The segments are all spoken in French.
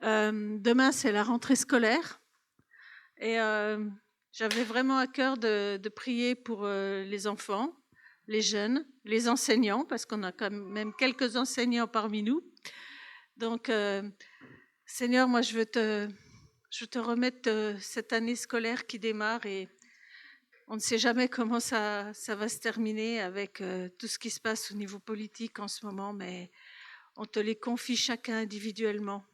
Demain, c'est la rentrée scolaire et j'avais vraiment à cœur de prier pour les enfants, les jeunes, les enseignants, parce qu'on a quand même quelques enseignants parmi nous. Donc, Seigneur, moi, je veux te remettre cette année scolaire qui démarre et on ne sait jamais comment ça va se terminer avec tout ce qui se passe au niveau politique en ce moment, mais on te les confie chacun individuellement,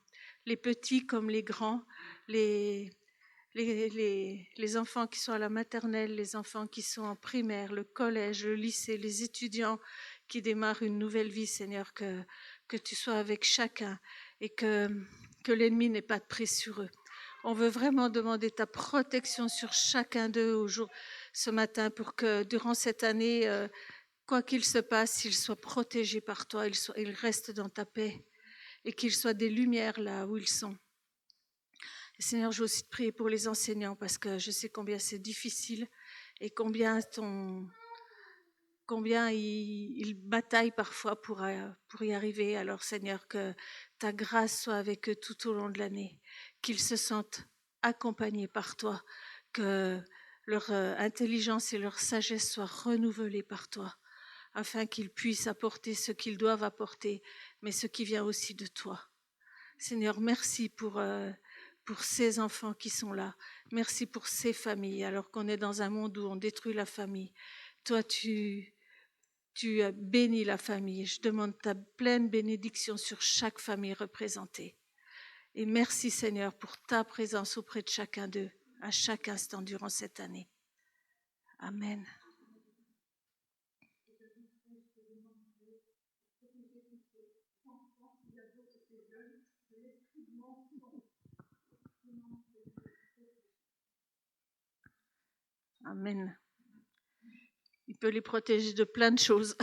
les petits comme les grands, les enfants qui sont à la maternelle, les enfants qui sont en primaire, le collège, le lycée, les étudiants qui démarrent une nouvelle vie, Seigneur, que tu sois avec chacun et que l'ennemi n'ait pas de prise sur eux. On veut vraiment demander ta protection sur chacun d'eux ce matin pour que durant cette année, quoi qu'il se passe, ils soient protégés par toi, ils restent dans ta paix et qu'ils soient des lumières là où ils sont. Et Seigneur, je veux aussi te prier pour les enseignants parce que je sais combien c'est difficile et combien ils bataillent parfois pour y arriver. Alors Seigneur, que ta grâce soit avec eux tout au long de l'année, qu'ils se sentent accompagnés par toi, que leur intelligence et leur sagesse soient renouvelées par toi, afin qu'ils puissent apporter ce qu'ils doivent apporter, mais ce qui vient aussi de toi. Seigneur, merci pour ces enfants qui sont là. Merci pour ces familles, alors qu'on est dans un monde où on détruit la famille. Toi, tu bénis la famille. Je demande ta pleine bénédiction sur chaque famille représentée. Et merci Seigneur pour ta présence auprès de chacun d'eux, à chaque instant durant cette année. Amen. Amen. Il peut les protéger de plein de choses.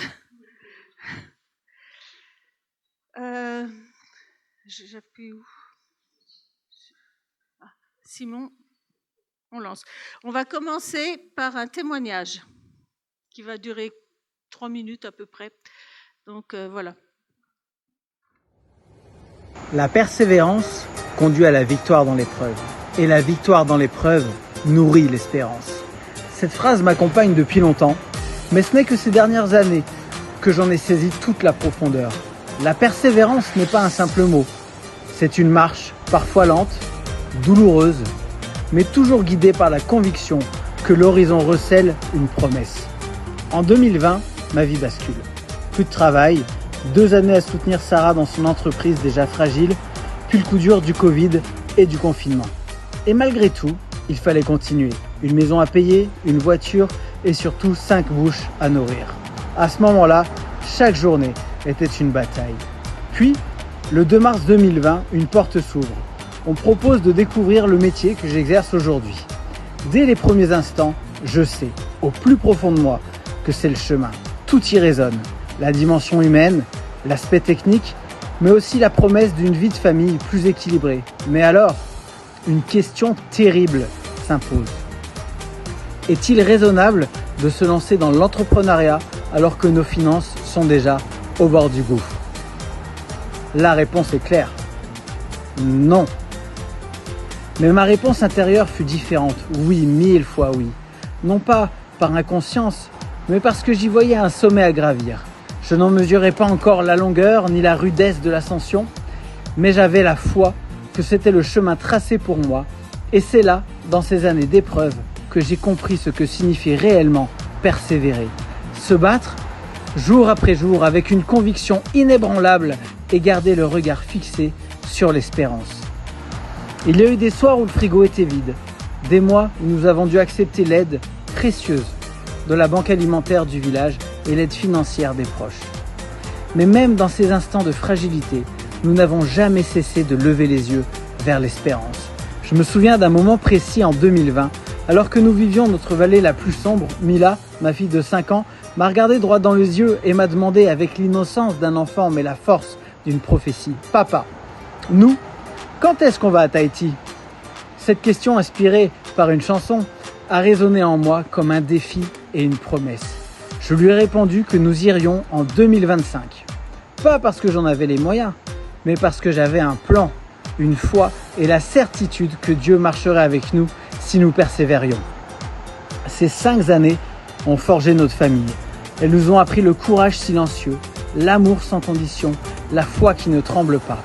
J'appuie où ? Simon, on lance. On va commencer par un témoignage qui va durer 3 minutes à peu près. Donc voilà. La persévérance conduit à la victoire dans l'épreuve. Et la victoire dans l'épreuve nourrit l'espérance. Cette phrase m'accompagne depuis longtemps, mais ce n'est que ces dernières années que j'en ai saisi toute la profondeur. La persévérance n'est pas un simple mot. C'est une marche, parfois lente, douloureuse, mais toujours guidée par la conviction que l'horizon recèle une promesse. En 2020, ma vie bascule. Plus de travail, 2 années à soutenir Sarah dans son entreprise déjà fragile, puis le coup dur du Covid et du confinement. Et malgré tout, il fallait continuer. Une maison à payer, une voiture et surtout 5 bouches à nourrir. À ce moment-là, chaque journée était une bataille. Puis, le 2 mars 2020, une porte s'ouvre. On propose de découvrir le métier que j'exerce aujourd'hui. Dès les premiers instants, je sais, au plus profond de moi, que c'est le chemin. Tout y résonne. La dimension humaine, l'aspect technique, mais aussi la promesse d'une vie de famille plus équilibrée. Mais alors, une question terrible s'impose. Est-il raisonnable de se lancer dans l'entrepreneuriat alors que nos finances sont déjà au bord du gouffre ? La réponse est claire. Non. Mais ma réponse intérieure fut différente. Oui, 1000 fois oui. Non pas par inconscience, mais parce que j'y voyais un sommet à gravir. Je n'en mesurais pas encore la longueur ni la rudesse de l'ascension, mais j'avais la foi que c'était le chemin tracé pour moi. Et c'est là, dans ces années d'épreuve, que j'ai compris ce que signifie réellement persévérer. Se battre, jour après jour, avec une conviction inébranlable et garder le regard fixé sur l'espérance. Il y a eu des soirs où le frigo était vide, des mois où nous avons dû accepter l'aide précieuse de la banque alimentaire du village et l'aide financière des proches. Mais même dans ces instants de fragilité, nous n'avons jamais cessé de lever les yeux vers l'espérance. Je me souviens d'un moment précis en 2020, alors que nous vivions notre vallée la plus sombre. Mila, ma fille de 5 ans, m'a regardé droit dans les yeux et m'a demandé avec l'innocence d'un enfant mais la force d'une prophétie. « Papa, nous, quand est-ce qu'on va à Tahiti ?» Cette question, inspirée par une chanson, a résonné en moi comme un défi et une promesse. Je lui ai répondu que nous irions en 2025. Pas parce que j'en avais les moyens, mais parce que j'avais un plan. une foi et la certitude que Dieu marcherait avec nous si nous persévérions. Ces 5 années ont forgé notre famille. Elles nous ont appris le courage silencieux, l'amour sans condition, la foi qui ne tremble pas.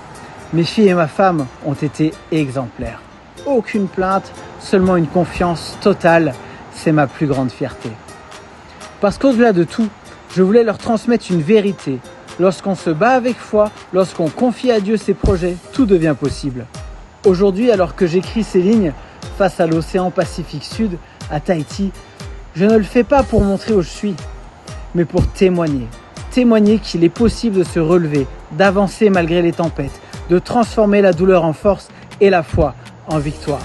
Mes filles et ma femme ont été exemplaires. Aucune plainte, seulement une confiance totale. C'est ma plus grande fierté. Parce qu'au-delà de tout, je voulais leur transmettre une vérité. Lorsqu'on se bat avec foi, lorsqu'on confie à Dieu ses projets, tout devient possible. Aujourd'hui, alors que j'écris ces lignes, face à l'océan Pacifique Sud, à Tahiti, je ne le fais pas pour montrer où je suis, mais pour témoigner. Témoigner qu'il est possible de se relever, d'avancer malgré les tempêtes, de transformer la douleur en force et la foi en victoire.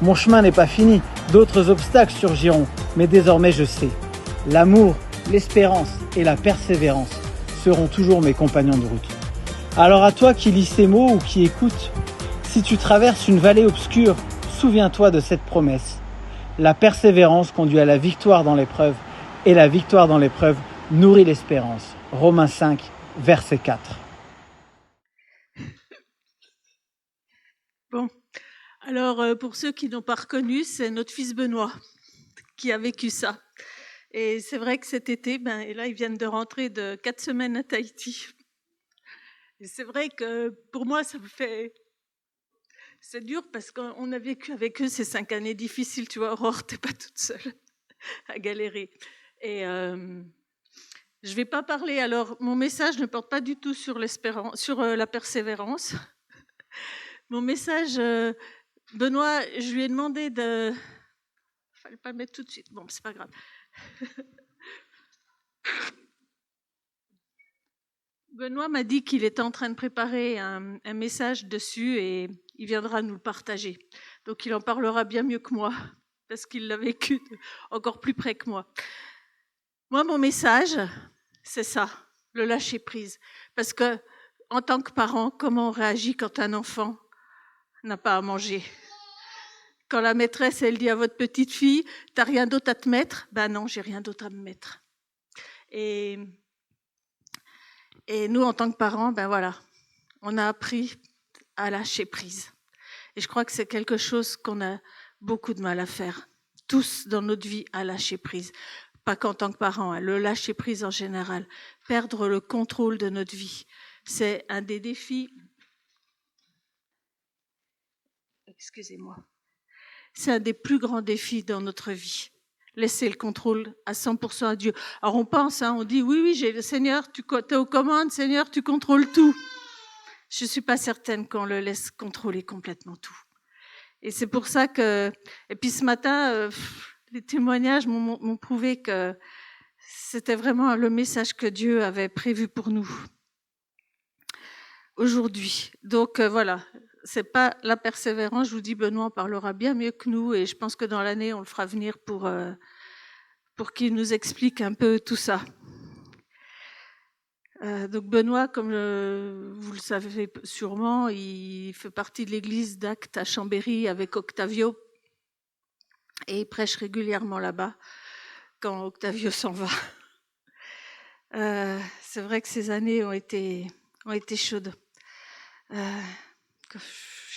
Mon chemin n'est pas fini, d'autres obstacles surgiront, mais désormais je sais. L'amour, l'espérance et la persévérance seront toujours mes compagnons de route. Alors à toi qui lis ces mots ou qui écoutes, si tu traverses une vallée obscure, souviens-toi de cette promesse. La persévérance conduit à la victoire dans l'épreuve et la victoire dans l'épreuve nourrit l'espérance. Romains 5, verset 4. Bon, alors pour ceux qui n'ont pas reconnu, c'est notre fils Benoît qui a vécu ça. Et c'est vrai que cet été, et là ils viennent de rentrer de 4 semaines à Tahiti. Et c'est vrai que pour moi, c'est dur parce qu'on a vécu avec eux ces 5 années difficiles, tu vois. Aurore, t'es pas toute seule à galérer. Et je vais pas parler. Alors, mon message ne porte pas du tout sur la persévérance. Mon message, Benoît, je lui ai demandé de. Fallait pas le mettre tout de suite. Bon, c'est pas grave. Benoît m'a dit qu'il était en train de préparer un message dessus et il viendra nous le partager. Donc, il en parlera bien mieux que moi parce qu'il l'a vécu encore plus près que moi. Moi, mon message, c'est ça, le lâcher prise. Parce que, en tant que parent, comment on réagit quand un enfant n'a pas à manger? Quand la maîtresse, elle dit à votre petite fille, t'as rien d'autre à te mettre? Ben non, j'ai rien d'autre à me mettre. Et nous, en tant que parents, voilà, on a appris à lâcher prise. Et je crois que c'est quelque chose qu'on a beaucoup de mal à faire, tous dans notre vie, à lâcher prise. Pas qu'en tant que parents, le lâcher prise en général, perdre le contrôle de notre vie. C'est un des défis. Excusez-moi. C'est un des plus grands défis dans notre vie. Laisser le contrôle à 100% à Dieu. Alors on pense, on dit, oui, j'ai le Seigneur, tu es aux commandes, Seigneur, tu contrôles tout. Je ne suis pas certaine qu'on le laisse contrôler complètement tout. Et c'est pour ça que... Et puis ce matin, les témoignages m'ont prouvé que c'était vraiment le message que Dieu avait prévu pour nous aujourd'hui. Donc voilà, c'est pas la persévérance. Je vous dis, Benoît en parlera bien mieux que nous et je pense que dans l'année, on le fera venir pour qu'il nous explique un peu tout ça. Donc Benoît, comme vous le savez sûrement, il fait partie de l'église d'Actes à Chambéry avec Octavio et il prêche régulièrement là-bas quand Octavio s'en va. C'est vrai que ces années ont été chaudes. Je ne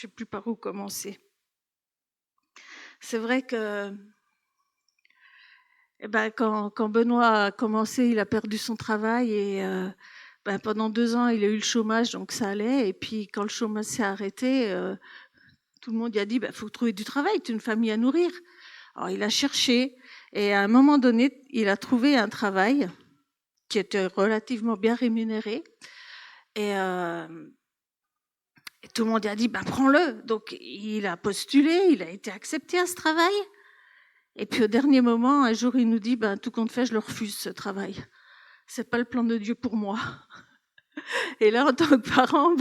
sais plus par où commencer. C'est vrai que quand Benoît a commencé, il a perdu son travail et pendant 2 ans, il a eu le chômage, donc ça allait. Et puis quand le chômage s'est arrêté, tout le monde lui a dit faut trouver du travail, tu as une famille à nourrir. Alors il a cherché et à un moment donné, il a trouvé un travail qui était relativement bien rémunéré et tout le monde lui a dit prends-le. Donc il a postulé, il a été accepté à ce travail. Et puis au dernier moment, un jour, il nous dit tout compte fait, je le refuse ce travail. C'est pas le plan de Dieu pour moi. Et là, en tant que parent,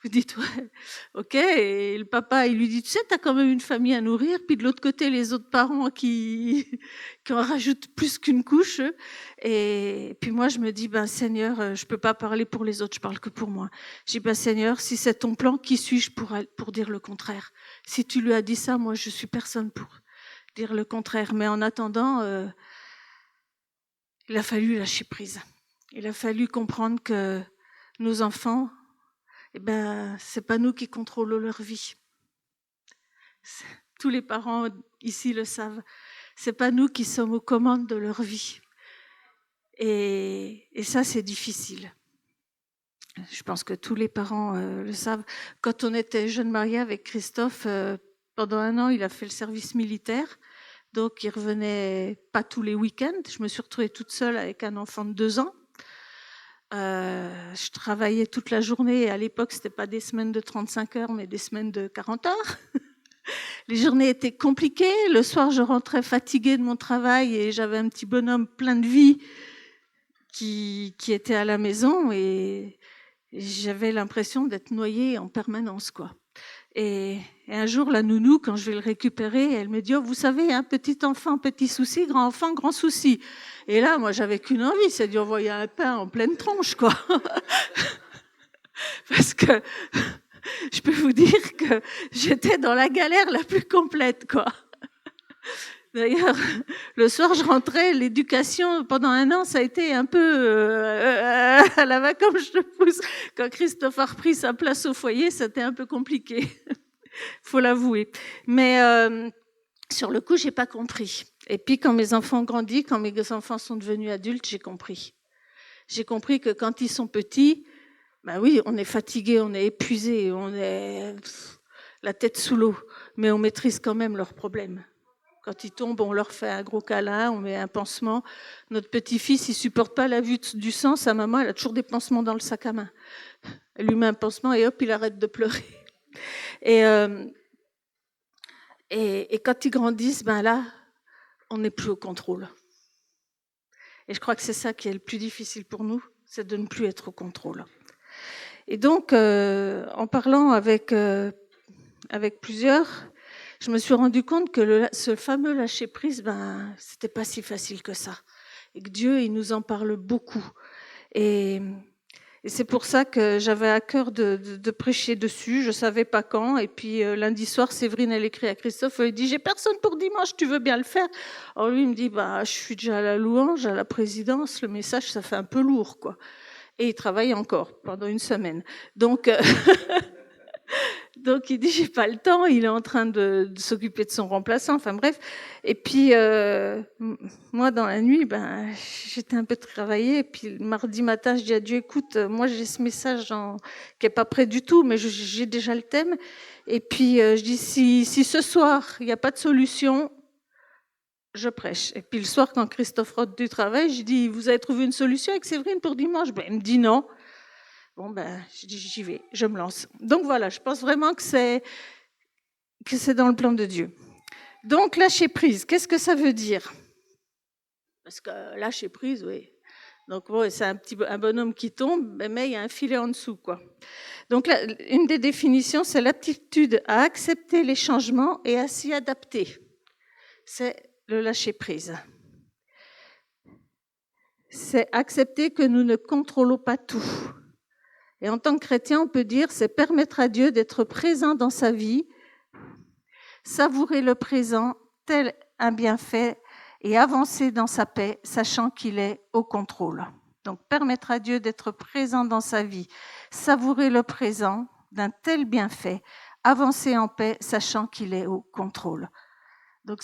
vous dites ouais, ok. Et le papa, il lui dit tu sais, t'as quand même une famille à nourrir. Puis de l'autre côté, les autres parents qui en rajoutent plus qu'une couche. Et puis moi, je me dis Seigneur, je peux pas parler pour les autres, je parle que pour moi. Je dis Seigneur, si c'est ton plan, qui suis-je pour dire le contraire? Si tu lui as dit ça, moi, je suis personne pour dire le contraire. Mais en attendant, il a fallu lâcher prise. Il a fallu comprendre que nos enfants, eh ben, c'est pas nous qui contrôlons leur vie. Tous les parents ici le savent. C'est pas nous qui sommes aux commandes de leur vie. Et ça, c'est difficile. Je pense que tous les parents le savent. Quand on était jeune mariés avec Christophe, pendant 1 an, il a fait le service militaire. Donc, il revenait pas tous les week-ends. Je me suis retrouvée toute seule avec un enfant de 2 ans. Je travaillais toute la journée. Et à l'époque, c'était pas des semaines de 35 heures, mais des semaines de 40 heures. Les journées étaient compliquées. Le soir, je rentrais fatiguée de mon travail et j'avais un petit bonhomme plein de vie qui était à la maison et j'avais l'impression d'être noyée en permanence, quoi. Et un jour, la nounou, quand je vais le récupérer, elle me dit « Oh, vous savez, hein, petit enfant, petit souci, grand enfant, grand souci. » Et là, moi, j'avais qu'une envie, c'est d'envoyer un pain en pleine tronche, quoi. Parce que je peux vous dire que j'étais dans la galère la plus complète, quoi. D'ailleurs, le soir, je rentrais, l'éducation, pendant 1 an, ça a été un peu à la va comme je te pousse. Quand Christophe a repris sa place au foyer, c'était un peu compliqué, faut l'avouer. Mais sur le coup, j'ai pas compris. Et puis, quand mes enfants ont grandi, quand mes enfants sont devenus adultes, j'ai compris. J'ai compris que quand ils sont petits, ben oui, on est fatigué, on est épuisé, on est la tête sous l'eau, mais on maîtrise quand même leurs problèmes. Quand ils tombent, on leur fait un gros câlin, on met un pansement. Notre petit-fils, il supporte pas la vue du sang. Sa maman, elle a toujours des pansements dans le sac à main. Elle lui met un pansement et hop, il arrête de pleurer. Et quand ils grandissent, ben là, on n'est plus au contrôle. Et je crois que c'est ça qui est le plus difficile pour nous, c'est de ne plus être au contrôle. Et donc, en parlant avec plusieurs, je me suis rendu compte que ce fameux lâcher-prise, ben, c'était pas si facile que ça. Et que Dieu, il nous en parle beaucoup. Et c'est pour ça que j'avais à cœur de prêcher dessus. Je savais pas quand. Et puis, lundi soir, Séverine, elle écrit à Christophe, elle dit, j'ai personne pour dimanche, tu veux bien le faire? Alors lui, il me dit, bah, je suis déjà à la louange, à la présidence, le message, ça fait un peu lourd, quoi. Et il travaille encore pendant 1 semaine. Donc, donc il dit j'ai pas le temps, il est en train de s'occuper de son remplaçant, enfin bref. Et puis moi dans la nuit, ben j'étais un peu travaillée. Et puis le mardi matin, je dis à Dieu écoute, moi j'ai ce message qui est pas prêt du tout, mais j'ai déjà le thème. Et puis je dis si ce soir il n'y a pas de solution, je prêche. Et puis le soir quand Christophe rentre du travail, je dis vous avez trouvé une solution avec Séverine pour dimanche? Ben il me dit non. Bon, ben, j'y vais, je me lance. Donc voilà, je pense vraiment que c'est dans le plan de Dieu. Donc, lâcher prise, qu'est-ce que ça veut dire? Parce que lâcher prise, oui. Donc, bon, c'est un bonhomme qui tombe, mais il y a un filet en dessous, quoi. Donc, là, une des définitions, c'est l'aptitude à accepter les changements et à s'y adapter. C'est le lâcher prise. C'est accepter que nous ne contrôlons pas tout. Et en tant que chrétien, on peut dire, c'est permettre à Dieu d'être présent dans sa vie, savourer le présent tel un bienfait et avancer dans sa paix, sachant qu'il est au contrôle. Donc, permettre à Dieu d'être présent dans sa vie, savourer le présent d'un tel bienfait, avancer en paix, sachant qu'il est au contrôle. Donc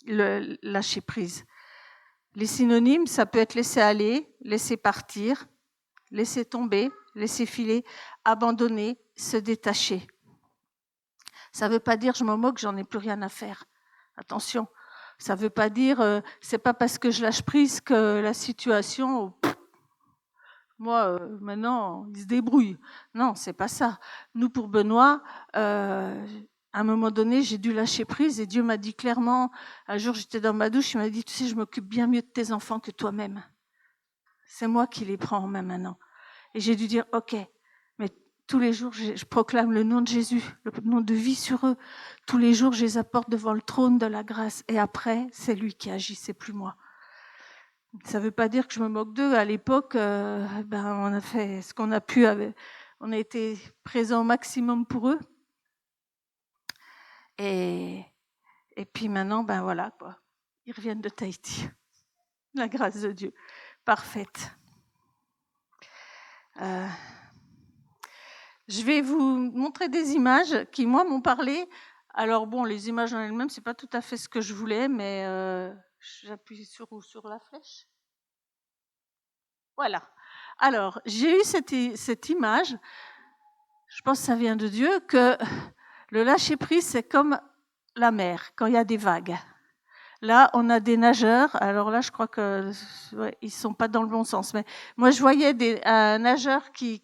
le lâcher prise. Les synonymes, ça peut être laisser aller, laisser partir, laisser tomber, laisser filer, abandonner, se détacher. Ça ne veut pas dire je m'en moque, j'en ai plus rien à faire. Attention, ça ne veut pas dire c'est pas parce que je lâche prise que la situation, moi maintenant il se débrouille. Non, c'est pas ça. Nous pour Benoît, à un moment donné, j'ai dû lâcher prise et Dieu m'a dit clairement, un jour j'étais dans ma douche, il m'a dit, tu sais, je m'occupe bien mieux de tes enfants que toi-même. C'est moi qui les prends en main maintenant. Et j'ai dû dire, ok, mais tous les jours, je proclame le nom de Jésus, le nom de vie sur eux. Tous les jours, je les apporte devant le trône de la grâce. Et après, c'est lui qui agit, c'est plus moi. Ça ne veut pas dire que je me moque d'eux. À l'époque, on a fait ce qu'on a pu. On a été présent au maximum pour eux. Et puis maintenant, ben voilà, quoi. Ils reviennent de Tahiti. La grâce de Dieu, parfaite. Euh, je vais vous montrer des images qui, moi, m'ont parlé. Alors bon, les images en elles-mêmes, c'est pas tout à fait ce que je voulais, mais j'appuie sur la flèche. Voilà. Alors, j'ai eu cette image, je pense que ça vient de Dieu, que le lâcher-prise, c'est comme la mer, quand il y a des vagues. Là, on a des nageurs. Alors là, je crois que ils sont pas dans le bon sens. Mais moi, je voyais un nageur qui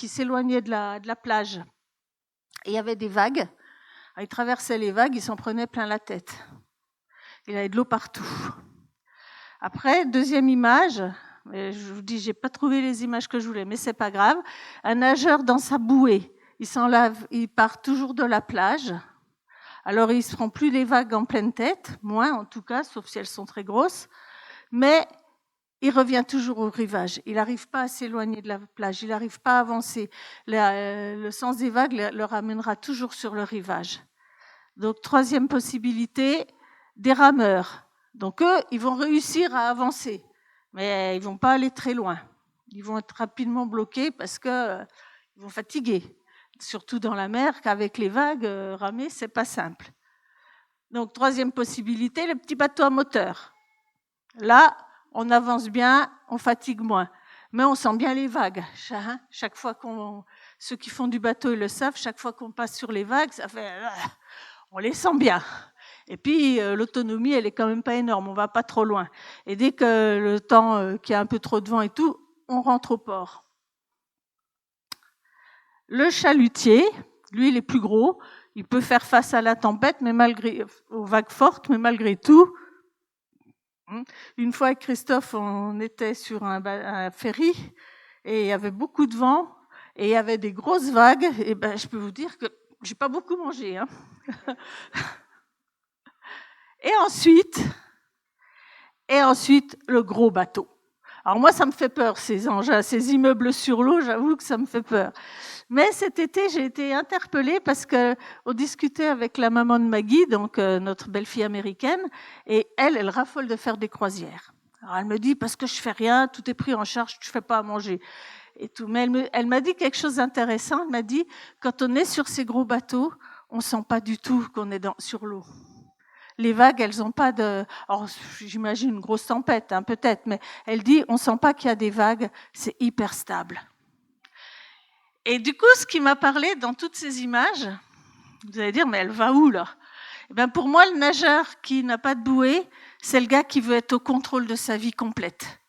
s'éloignait de la plage. Et il y avait des vagues. Il traversait les vagues, il s'en prenait plein la tête. Il avait de l'eau partout. Après, deuxième image. Je vous dis, j'ai pas trouvé les images que je voulais, mais c'est pas grave. Un nageur dans sa bouée. Il part toujours de la plage. Alors, il ne se prend plus des vagues en pleine tête, moins en tout cas, sauf si elles sont très grosses, mais il revient toujours au rivage. Il n'arrive pas à s'éloigner de la plage, il n'arrive pas à avancer. Le sens des vagues le ramènera toujours sur le rivage. Donc, troisième possibilité, des rameurs. Donc, eux, ils vont réussir à avancer, mais ils ne vont pas aller très loin. Ils vont être rapidement bloqués parce qu'ils vont fatiguer. Surtout dans la mer, qu'avec les vagues, ramer, c'est pas simple. Donc, troisième possibilité, le petit bateau à moteur. Là, on avance bien, on fatigue moins. Mais on sent bien les vagues. Chaque fois ceux qui font du bateau, ils le savent, chaque fois qu'on passe sur les vagues, ça fait, on les sent bien. Et puis, l'autonomie, elle est quand même pas énorme, on va pas trop loin. Et dès que le temps, qu'il y a un peu trop de vent et tout, on rentre au port. Le chalutier, lui, il est plus gros. Il peut faire face à la tempête, aux vagues fortes, mais malgré tout. Une fois avec Christophe, on était sur un ferry et il y avait beaucoup de vent et il y avait des grosses vagues. Et je peux vous dire que j'ai pas beaucoup mangé. Et ensuite, le gros bateau. Alors moi, ça me fait peur, ces engins, ces immeubles sur l'eau, j'avoue que ça me fait peur. Mais cet été, j'ai été interpellée parce qu'on discutait avec la maman de Maggie, donc notre belle-fille américaine, et elle raffole de faire des croisières. Alors elle me dit, parce que je fais rien, tout est pris en charge, je fais pas à manger. Et tout. Mais elle m'a dit quelque chose d'intéressant, elle m'a dit, quand on est sur ces gros bateaux, on sent pas du tout qu'on est sur l'eau. Les vagues, elles n'ont pas de... Alors, j'imagine une grosse tempête, peut-être, mais elle dit, on ne sent pas qu'il y a des vagues, c'est hyper stable. Et du coup, ce qui m'a parlé dans toutes ces images, vous allez dire, mais elle va où, là ? Pour moi, le nageur qui n'a pas de bouée, c'est le gars qui veut être au contrôle de sa vie complète.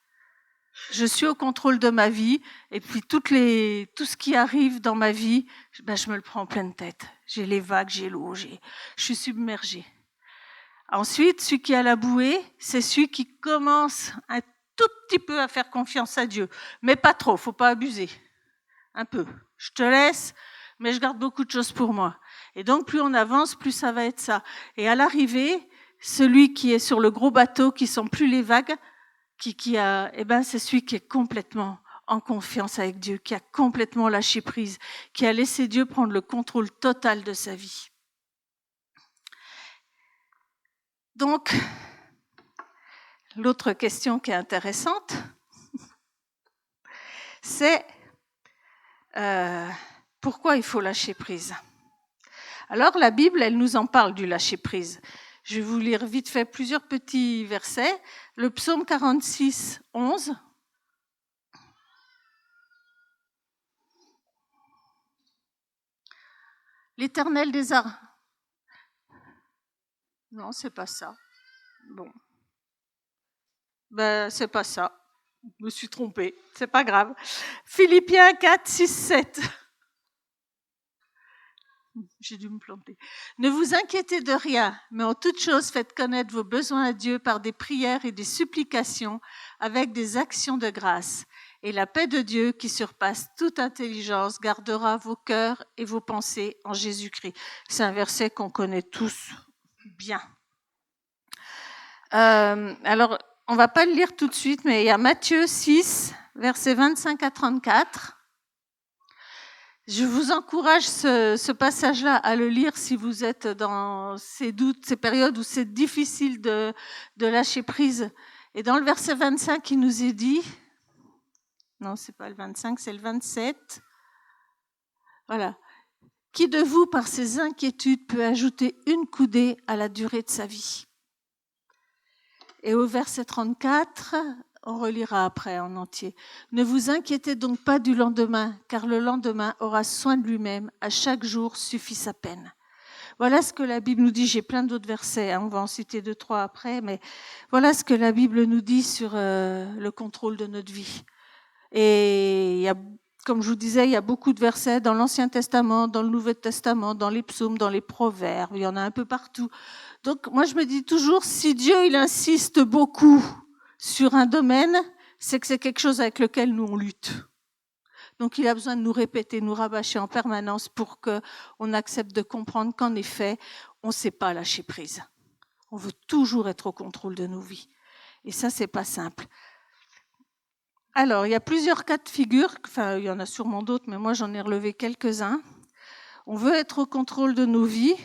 Je suis au contrôle de ma vie, et puis tout ce qui arrive dans ma vie, je me le prends en pleine tête. J'ai les vagues, j'ai l'eau, je suis submergée. Ensuite, celui qui a la bouée, c'est celui qui commence un tout petit peu à faire confiance à Dieu. Mais pas trop, faut pas abuser. Un peu. Je te laisse, mais je garde beaucoup de choses pour moi. Et donc, plus on avance, plus ça va être ça. Et à l'arrivée, celui qui est sur le gros bateau, qui sent plus les vagues, c'est celui qui est complètement en confiance avec Dieu, qui a complètement lâché prise, qui a laissé Dieu prendre le contrôle total de sa vie. Donc, l'autre question qui est intéressante, c'est pourquoi il faut lâcher prise. Alors, la Bible, elle nous en parle du lâcher prise. Je vais vous lire vite fait plusieurs petits versets. Le psaume 46, 11. L'Éternel des armées. Non, c'est pas ça. Bon. C'est pas ça. Je me suis trompée. C'est pas grave. Philippiens 4, 6, 7. J'ai dû me planter. Ne vous inquiétez de rien, mais en toute chose, faites connaître vos besoins à Dieu par des prières et des supplications avec des actions de grâce. Et la paix de Dieu, qui surpasse toute intelligence, gardera vos cœurs et vos pensées en Jésus-Christ. C'est un verset qu'on connaît tous bien. Alors, on ne va pas le lire tout de suite, mais il y a Matthieu 6, versets 25 à 34. Je vous encourage ce passage-là à le lire si vous êtes dans ces doutes, ces périodes où c'est difficile de lâcher prise. Et dans le verset 25, il nous est dit, Non, c'est pas le 25, c'est le 27. Voilà. Qui de vous, par ses inquiétudes, peut ajouter une coudée à la durée de sa vie? Et au verset 34, on relira après en entier. Ne vous inquiétez donc pas du lendemain, car le lendemain aura soin de lui-même. À chaque jour suffit sa peine. Voilà ce que la Bible nous dit. J'ai plein d'autres versets, on va en citer 2, 3 après, mais voilà ce que la Bible nous dit sur le contrôle de notre vie. Et il y a, comme je vous disais, il y a beaucoup de versets dans l'Ancien Testament, dans le Nouveau Testament, dans les psaumes, dans les proverbes, il y en a un peu partout. Donc moi je me dis toujours, si Dieu il insiste beaucoup sur un domaine, c'est que c'est quelque chose avec lequel nous on lutte. Donc il a besoin de nous répéter, nous rabâcher en permanence pour qu'on accepte de comprendre qu'en effet, on ne sait pas lâcher prise. On veut toujours être au contrôle de nos vies. Et ça, c'est pas simple. Alors, il y a plusieurs cas de figure, enfin, il y en a sûrement d'autres, mais moi, j'en ai relevé quelques-uns. On veut être au contrôle de nos vies.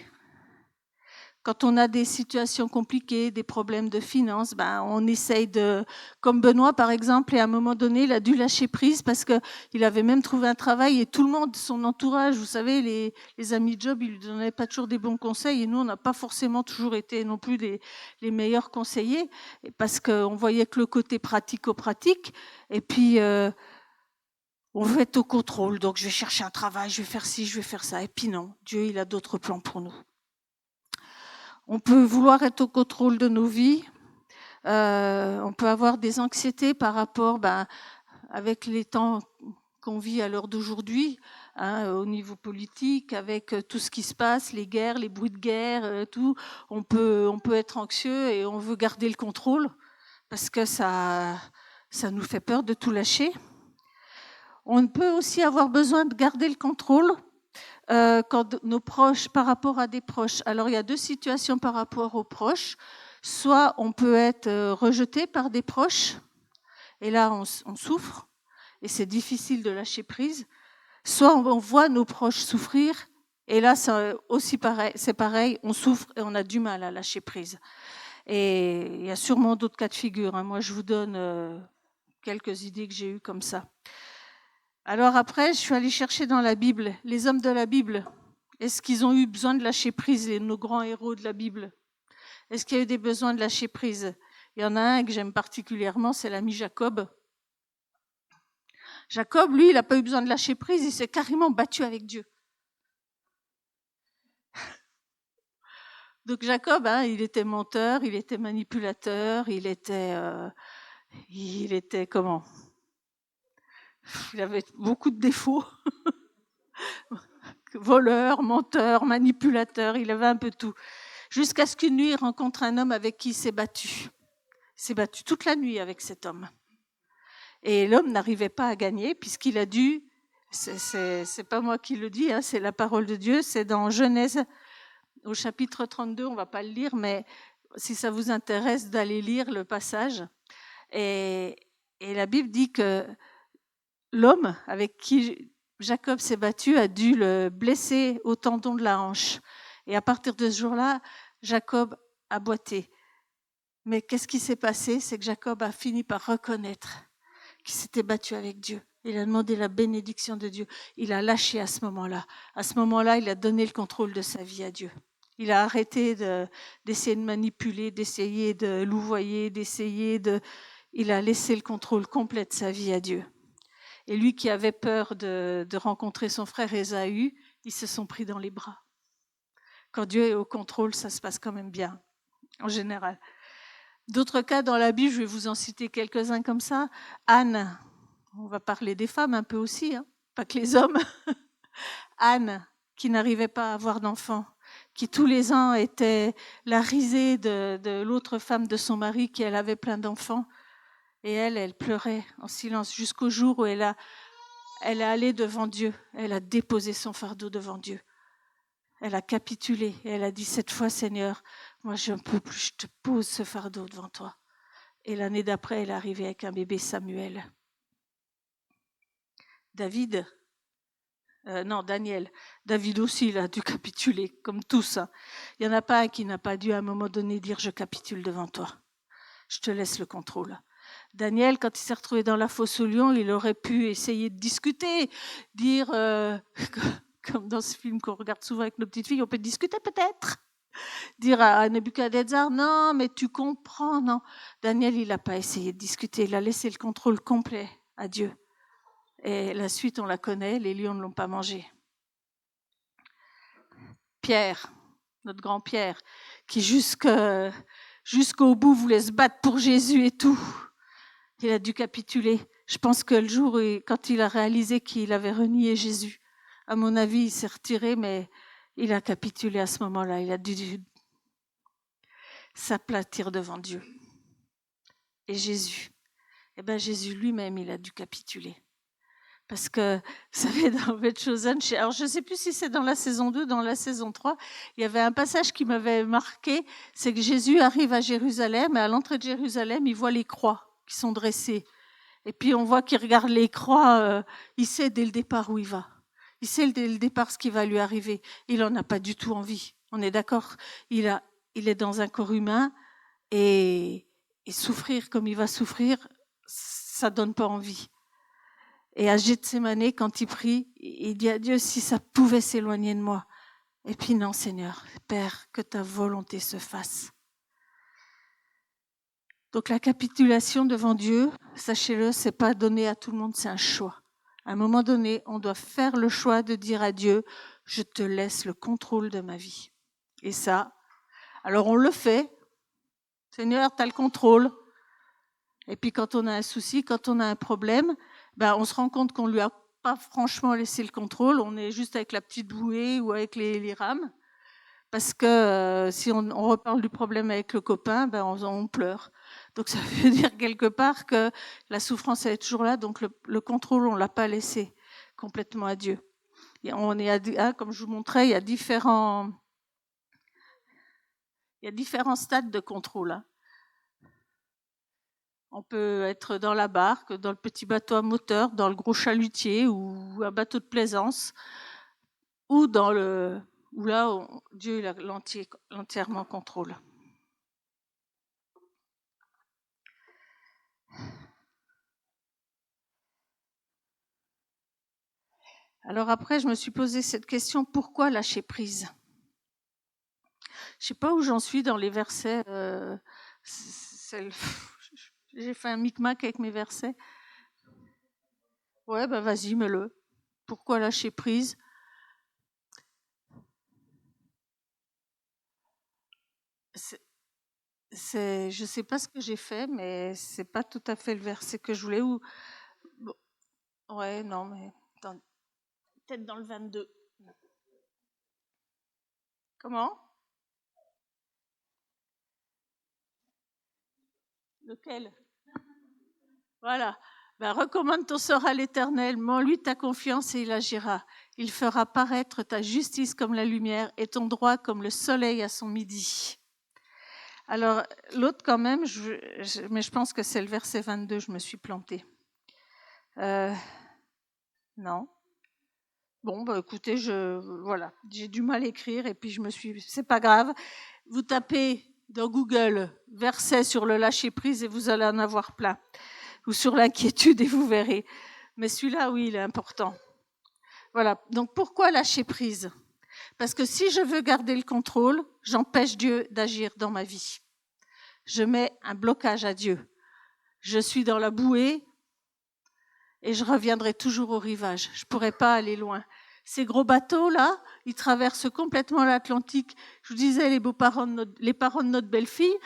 Quand on a des situations compliquées, des problèmes de finances, on essaye de, comme Benoît par exemple, et à un moment donné, il a dû lâcher prise parce qu'il avait même trouvé un travail et tout le monde, son entourage, vous savez, les amis de job, ils lui donnaient pas toujours des bons conseils et nous, on n'a pas forcément toujours été non plus les meilleurs conseillers parce qu'on voyait que le côté pratico-pratique et puis on veut être au contrôle, donc je vais chercher un travail, je vais faire ci, je vais faire ça. Et puis non, Dieu, il a d'autres plans pour nous. On peut vouloir être au contrôle de nos vies. On peut avoir des anxiétés par rapport, avec les temps qu'on vit à l'heure d'aujourd'hui, au niveau politique, avec tout ce qui se passe, les guerres, les bruits de guerre, tout. On peut être anxieux et on veut garder le contrôle parce que ça nous fait peur de tout lâcher. On peut aussi avoir besoin de garder le contrôle quand nos proches, par rapport à des proches. Alors, il y a deux situations par rapport aux proches. Soit on peut être rejeté par des proches, et là, on souffre, et c'est difficile de lâcher prise. Soit on voit nos proches souffrir, et là, c'est pareil, on souffre et on a du mal à lâcher prise. Et il y a sûrement d'autres cas de figure. Moi, je vous donne quelques idées que j'ai eues comme ça. Alors après, je suis allée chercher dans la Bible, les hommes de la Bible, est-ce qu'ils ont eu besoin de lâcher prise, nos grands héros de la Bible? Est-ce qu'il y a eu des besoins de lâcher prise? Il y en a un que j'aime particulièrement, c'est l'ami Jacob. Jacob, lui, il n'a pas eu besoin de lâcher prise, il s'est carrément battu avec Dieu. Donc Jacob, il était menteur, il était manipulateur, il était comment? Il avait beaucoup de défauts. Voleur, menteur, manipulateur, il avait un peu tout. Jusqu'à ce qu'une nuit, il rencontre un homme avec qui il s'est battu. Il s'est battu toute la nuit avec cet homme. Et l'homme n'arrivait pas à gagner puisqu'il a dû, c'est pas moi qui le dis, c'est la parole de Dieu, c'est dans Genèse au chapitre 32, on va pas le lire, mais si ça vous intéresse d'aller lire le passage. Et la Bible dit que l'homme avec qui Jacob s'est battu a dû le blesser au tendon de la hanche. Et à partir de ce jour-là, Jacob a boité. Mais qu'est-ce qui s'est passé? C'est que Jacob a fini par reconnaître qu'il s'était battu avec Dieu. Il a demandé la bénédiction de Dieu. Il a lâché à ce moment-là. À ce moment-là, il a donné le contrôle de sa vie à Dieu. Il a arrêté d'essayer de manipuler, d'essayer de louvoyer, Il a laissé le contrôle complet de sa vie à Dieu. Et lui qui avait peur de rencontrer son frère Ésaü, ils se sont pris dans les bras. Quand Dieu est au contrôle, ça se passe quand même bien, en général. D'autres cas dans la Bible, je vais vous en citer quelques-uns comme ça. Anne, on va parler des femmes un peu aussi, pas que les hommes. Anne, qui n'arrivait pas à avoir d'enfant, qui tous les ans était la risée de l'autre femme de son mari, qui elle avait plein d'enfants. Et elle pleurait en silence jusqu'au jour où elle est allée devant Dieu. Elle a déposé son fardeau devant Dieu. Elle a capitulé et elle a dit, cette fois, Seigneur, moi je ne peux plus, je te pose ce fardeau devant toi. Et l'année d'après, elle est arrivée avec un bébé Samuel. Daniel. David aussi, il a dû capituler, comme tous. Il n'y en a pas un qui n'a pas dû à un moment donné dire, je capitule devant toi. Je te laisse le contrôle. Daniel, quand il s'est retrouvé dans la fosse aux lions, il aurait pu essayer de discuter, dire, comme dans ce film qu'on regarde souvent avec nos petites filles, on peut discuter peut-être. Dire à Nebuchadnezzar, non, mais tu comprends, non. Daniel, il n'a pas essayé de discuter, il a laissé le contrôle complet à Dieu. Et la suite, on la connaît, les lions ne l'ont pas mangé. Pierre, notre grand Pierre, qui jusqu'au bout voulait se battre pour Jésus et tout, il a dû capituler. Je pense que le jour quand il a réalisé qu'il avait renié Jésus, à mon avis, il s'est retiré, mais il a capitulé à ce moment-là. Il a dû s'aplatir devant Dieu. Et Jésus, Jésus lui-même, il a dû capituler. Parce que, vous savez, dans The Chosen, alors je ne sais plus si c'est dans la saison 2, dans la saison 3, il y avait un passage qui m'avait marqué, c'est que Jésus arrive à Jérusalem, et à l'entrée de Jérusalem, il voit les croix qui sont dressées. Et puis on voit qu'il regarde les croix, il sait dès le départ où il va. Il sait dès le départ ce qui va lui arriver. Il n'en a pas du tout envie. On est d'accord, il est dans un corps humain, et souffrir comme il va souffrir, ça ne donne pas envie. Et à Gethsémane, quand il prie, il dit à Dieu, si ça pouvait s'éloigner de moi. Et puis non, Seigneur, Père, que ta volonté se fasse. Donc la capitulation devant Dieu, sachez-le, c'est pas donné à tout le monde, c'est un choix. À un moment donné, on doit faire le choix de dire à Dieu, je te laisse le contrôle de ma vie. Et ça, alors on le fait. Seigneur, tu as le contrôle. Et puis quand on a un souci, quand on a un problème, on se rend compte qu'on lui a pas franchement laissé le contrôle. On est juste avec la petite bouée ou avec les rames. Parce que si on reparle du problème avec le copain, on pleure. Donc ça veut dire quelque part que la souffrance elle est toujours là. Donc le contrôle, on l'a pas laissé complètement à Dieu. Et on est comme je vous montrais, il y a différents stades de contrôle. Hein. On peut être dans la barque, dans le petit bateau à moteur, dans le gros chalutier ou un bateau de plaisance, ou dans où là, Dieu a l'entièrement contrôle. Alors après, je me suis posé cette question, pourquoi lâcher prise ? Je ne sais pas où j'en suis dans les versets. J'ai fait un micmac avec mes versets. Ouais, vas-y, mets-le. Pourquoi lâcher prise ? Je ne sais pas ce que j'ai fait, mais c'est pas tout à fait le verset que je voulais. Bon, ouais, non, mais attends, peut-être dans le 22. Comment ? Lequel ? Voilà. Recommande ton sort à l'Éternel, mets en lui ta confiance et il agira. Il fera paraître ta justice comme la lumière et ton droit comme le soleil à son midi. Alors, l'autre quand même, mais je pense que c'est le verset 22, je me suis plantée. Non. Bon, écoutez, voilà, j'ai du mal à écrire et puis c'est pas grave. Vous tapez dans Google verset sur le lâcher prise et vous allez en avoir plein. Ou sur l'inquiétude et vous verrez. Mais celui-là, oui, il est important. Voilà. Donc, pourquoi lâcher prise ? Parce que si je veux garder le contrôle, j'empêche Dieu d'agir dans ma vie. Je mets un blocage à Dieu. Je suis dans la bouée et je reviendrai toujours au rivage. Je ne pourrai pas aller loin. Ces gros bateaux-là, ils traversent complètement l'Atlantique. Je vous disais, les parents de notre belle-fille,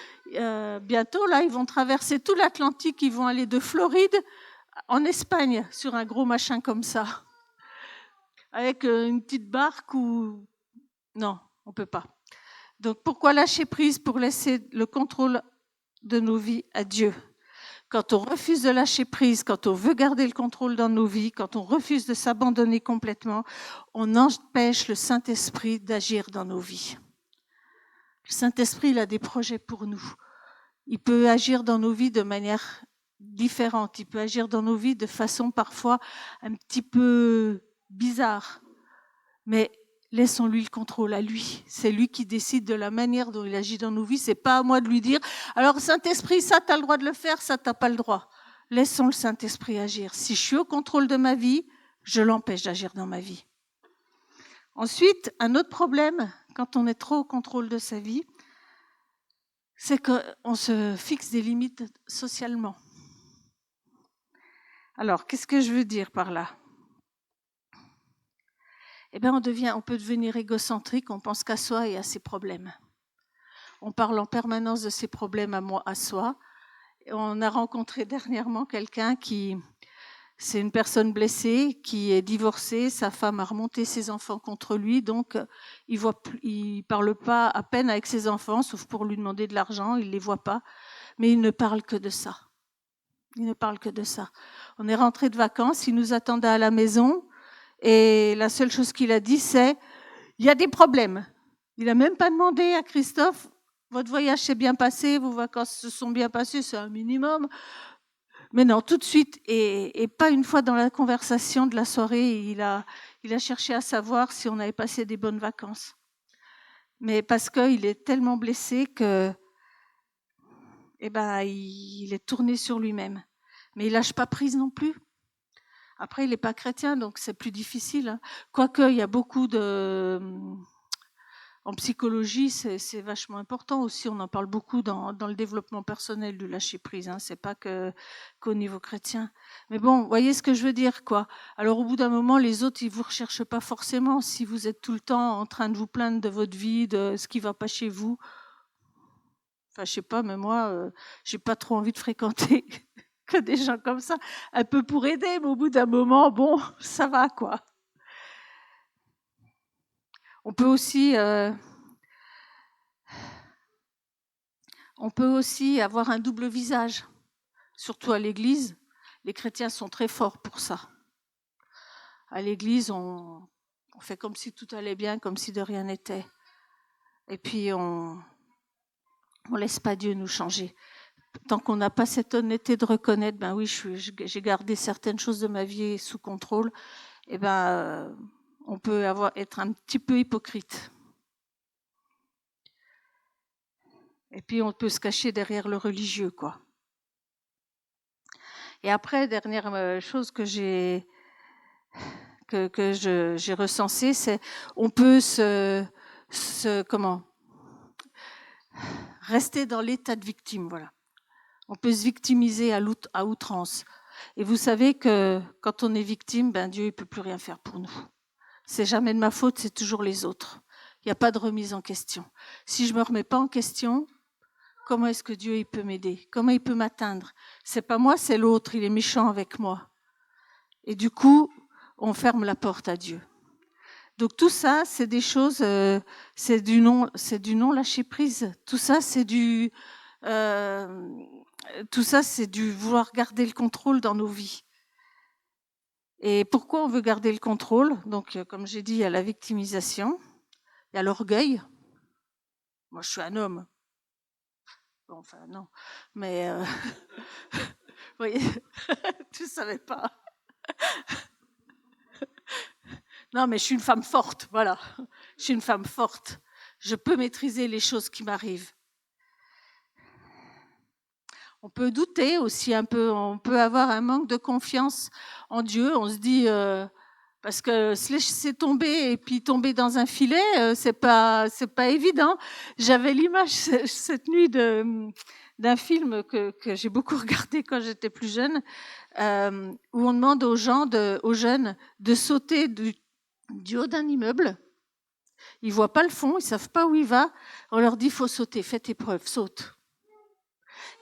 bientôt, là, ils vont traverser tout l'Atlantique. Ils vont aller de Floride en Espagne sur un gros machin comme ça. Avec une petite barque ou... Non, on ne peut pas. Donc, pourquoi lâcher prise ? Pour laisser le contrôle de nos vies à Dieu. Quand on refuse de lâcher prise, quand on veut garder le contrôle dans nos vies, quand on refuse de s'abandonner complètement, on empêche le Saint-Esprit d'agir dans nos vies. Le Saint-Esprit, il a des projets pour nous. Il peut agir dans nos vies de manière différente. Il peut agir dans nos vies de façon parfois un petit peu bizarre. Mais laissons-lui le contrôle à lui. C'est lui qui décide de la manière dont il agit dans nos vies. C'est pas à moi de lui dire, alors Saint-Esprit, ça t'as le droit de le faire, ça t'as pas le droit. Laissons le Saint-Esprit agir. Si je suis au contrôle de ma vie, je l'empêche d'agir dans ma vie. Ensuite, un autre problème, quand on est trop au contrôle de sa vie, c'est qu'on se fixe des limites socialement. Alors, qu'est-ce que je veux dire par là ? Eh bien, on peut devenir égocentrique, on pense qu'à soi et à ses problèmes. On parle en permanence de ses problèmes à soi. On a rencontré dernièrement quelqu'un c'est une personne blessée qui est divorcée, sa femme a remonté ses enfants contre lui, donc il parle pas à peine avec ses enfants, sauf pour lui demander de l'argent, il les voit pas, mais il ne parle que de ça. Il ne parle que de ça. On est rentré de vacances, il nous attendait à la maison, et la seule chose qu'il a dit, c'est « il y a des problèmes ». Il n'a même pas demandé à Christophe « votre voyage s'est bien passé, vos vacances se sont bien passées, c'est un minimum ». Mais non, tout de suite, et pas une fois dans la conversation de la soirée, il a cherché à savoir si on avait passé des bonnes vacances. Mais parce qu'il est tellement blessé que, il est tourné sur lui-même. Mais il lâche pas prise non plus. Après, il n'est pas chrétien, donc c'est plus difficile. Quoique, il y a beaucoup en psychologie, c'est vachement important aussi. On en parle beaucoup dans le développement personnel du lâcher prise. C'est pas qu'au niveau chrétien. Mais bon, vous voyez ce que je veux dire, quoi. Alors, au bout d'un moment, les autres, ils vous recherchent pas forcément. Si vous êtes tout le temps en train de vous plaindre de votre vie, de ce qui va pas chez vous. Enfin, je sais pas, mais moi, j'ai pas trop envie de fréquenter que des gens comme ça. Un peu pour aider, mais au bout d'un moment, bon, ça va, quoi. On peut aussi avoir un double visage, surtout à l'église. Les chrétiens sont très forts pour ça. À l'église, on fait comme si tout allait bien, comme si de rien n'était. Et puis, on laisse pas Dieu nous changer. Tant qu'on n'a pas cette honnêteté de reconnaître, ben oui, j'ai gardé certaines choses de ma vie sous contrôle, et on peut être un petit peu hypocrite. Et puis, on peut se cacher derrière le religieux, quoi. Et après, dernière chose que j'ai recensée, c'est on peut rester dans l'état de victime, voilà. On peut se victimiser à outrance. Et vous savez que quand on est victime, Dieu ne peut plus rien faire pour nous. C'est jamais de ma faute, c'est toujours les autres. Il n'y a pas de remise en question. Si je me remets pas en question, comment est-ce que Dieu il peut m'aider ? Comment il peut m'atteindre ? C'est pas moi, c'est l'autre, il est méchant avec moi. Et du coup, on ferme la porte à Dieu. Donc tout ça, c'est des choses, c'est du non lâcher prise. Tout ça, c'est du vouloir garder le contrôle dans nos vies. Et pourquoi on veut garder le contrôle ? Donc, comme j'ai dit, il y a la victimisation, il y a l'orgueil. Moi, je suis un homme. Bon, enfin, non. Mais, vous voyez, tu ne savais pas. Non, mais je suis une femme forte, voilà. Je suis une femme forte. Je peux maîtriser les choses qui m'arrivent. On peut douter aussi un peu, on peut avoir un manque de confiance en Dieu. On se dit, parce que se laisser tomber et puis tomber dans un filet, c'est pas évident. J'avais l'image cette nuit d'un film que j'ai beaucoup regardé quand j'étais plus jeune, où on demande aux jeunes de sauter du haut d'un immeuble. Ils voient pas le fond, ils savent pas où il va. On leur dit, faut sauter, fais tes preuves, saute.